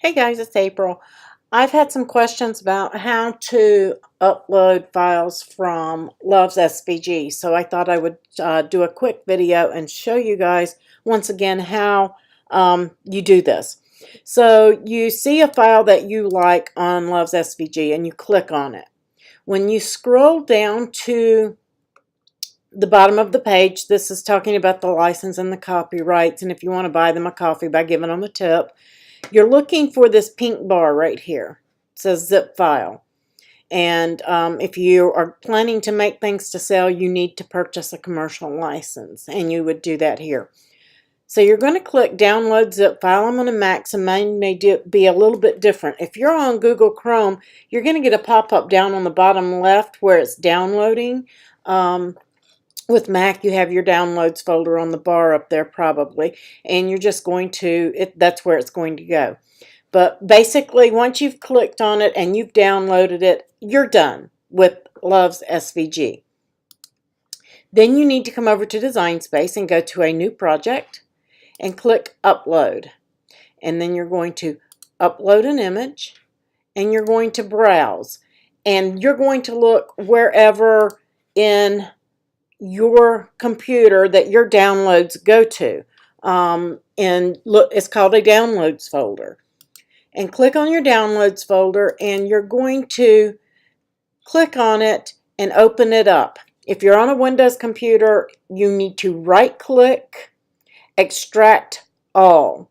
Hey guys, it's April. I've had some questions about how to upload files from Love's SVG, so I thought I would do a quick video and show you guys once again how you do this. So you see a file that you like on Love's SVG and you click on it. When you scroll down to the bottom of the page, this is talking about the license and the copyrights, and if you want to buy them a coffee by giving them a tip. You're looking for this pink bar right here. It says zip file. And if you are planning to make things to sell, you need to purchase a commercial license. And you would do that here. So you're going to click download zip file. I'm on a Mac, so mine may be a little bit different. If you're on Google Chrome, you're going to get a pop-up down on the bottom left where it's downloading. With Mac, you have your downloads folder on the bar up there probably, and you're just going to, that's where it's going to go. But basically, once you've clicked on it and you've downloaded it, you're done with Love's SVG. Then you need to come over to Design Space and go to a new project and click Upload. And then you're going to upload an image and you're going to browse. And you're going to look wherever in your computer that your downloads go to. And look, it's called a downloads folder. And click on your downloads folder and you're going to click on it and open it up. If you're on a Windows computer, you need to right click, extract all.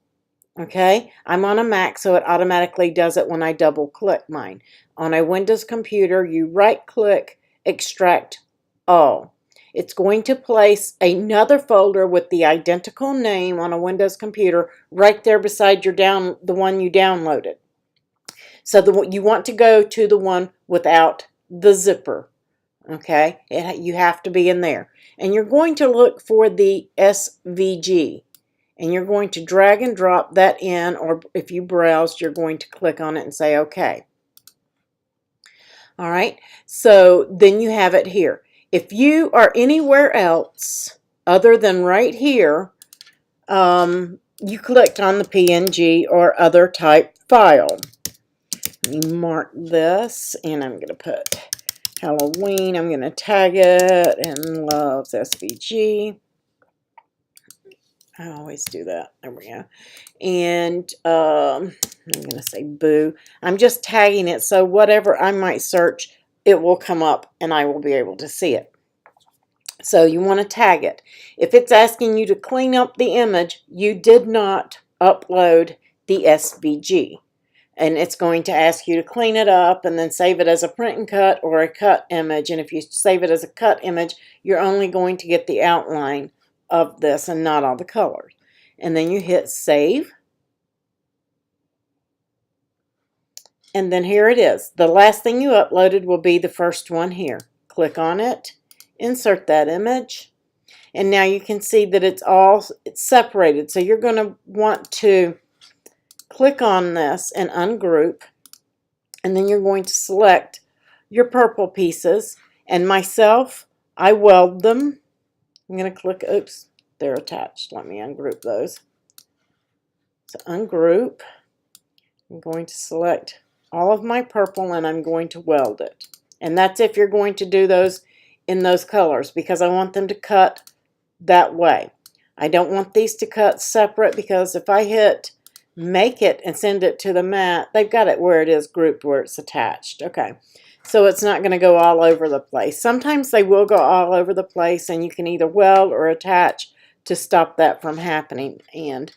Okay, I'm on a Mac, so it automatically does it when I double click mine. On a Windows computer, you right click, extract all. It's going to place another folder with the identical name on a Windows computer right there beside your the one you downloaded. So you want to go to the one without the zipper. Okay, you have to be in there. And you're going to look for the SVG. And you're going to drag and drop that in, or if you browsed, you're going to click on it and say OK. All right, so then you have it here. If you are anywhere else other than right here, you clicked on the PNG or other type file. Let me mark this, and I'm going to put Halloween. I'm going to tag it and Love's SVG. I always do that. There we go. And I'm going to say boo. I'm just tagging it, so whatever I might search, it will come up and I will be able to see it. So you want to tag it. If it's asking you to clean up the image, you did not upload the SVG. And it's going to ask you to clean it up and then save it as a print and cut or a cut image. And if you save it as a cut image, you're only going to get the outline of this and not all the colors. And then you hit save. And then here it is. The last thing you uploaded will be the first one here. Click on it, insert that image, and now you can see that it's separated. So you're going to want to click on this and ungroup, and then you're going to select your purple pieces. And myself, I weld them. I'm going to click, oops, they're attached. Let me ungroup those. So ungroup. I'm going to select all of my purple and I'm going to weld it. And that's if you're going to do those in those colors, because I want them to cut that way. I don't want these to cut separate, because if I hit make it and send it to the mat, they've got it where it is grouped, where it's attached. Okay, so it's not going to go all over the place. Sometimes they will go all over the place, and you can either weld or attach to stop that from happening. And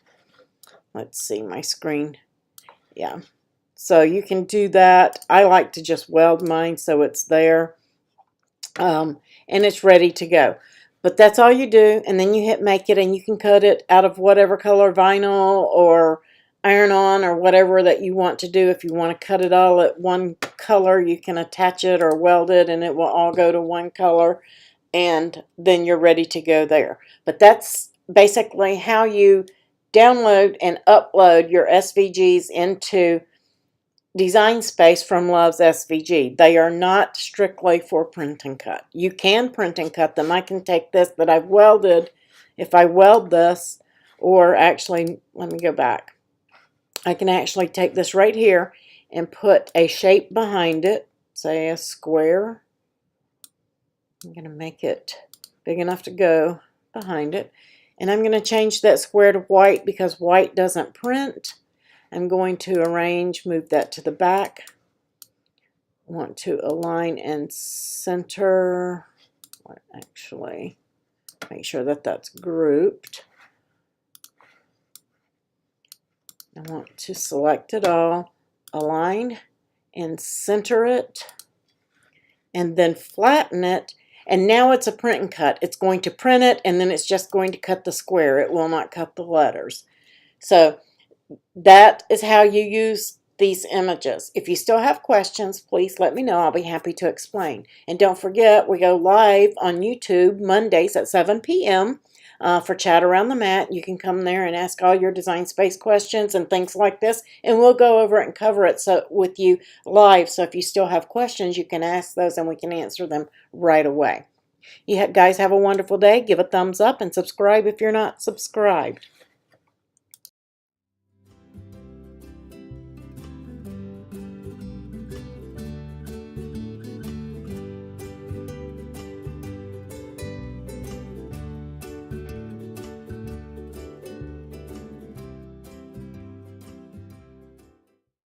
let's see my screen. Yeah, so you can do that. I like to just weld mine so it's there. And it's ready to go. But that's all you do, and then you hit make it, and you can cut it out of whatever color vinyl or iron-on or whatever that you want to do. If you want to cut it all at one color, you can attach it or weld it, and it will all go to one color, and then you're ready to go there. But that's basically how you download and upload your SVGs into Design Space from Love's SVG. They are not strictly for print and cut. You can print and cut them. I can take this that I've welded. If I weld this, or actually, let me go back. I can actually take this right here and put a shape behind it, say a square. I'm going to make it big enough to go behind it. And I'm going to change that square to white because white doesn't print. I'm going to arrange, move that to the back. I want to align and center. Actually, make sure that that's grouped. I want to select it all, align and center it, and then flatten it. And now it's a print and cut. It's going to print it, and then it's just going to cut the square. It will not cut the letters. So that is how you use these images. If you still have questions, please let me know. I'll be happy to explain. And don't forget, we go live on YouTube Mondays at 7 p.m. For Chat Around the Mat. You can come there and ask all your Design Space questions and things like this, and we'll go over it and cover it with you live. So if you still have questions, you can ask those and we can answer them right away. You guys have a wonderful day. Give a thumbs up and subscribe if you're not subscribed.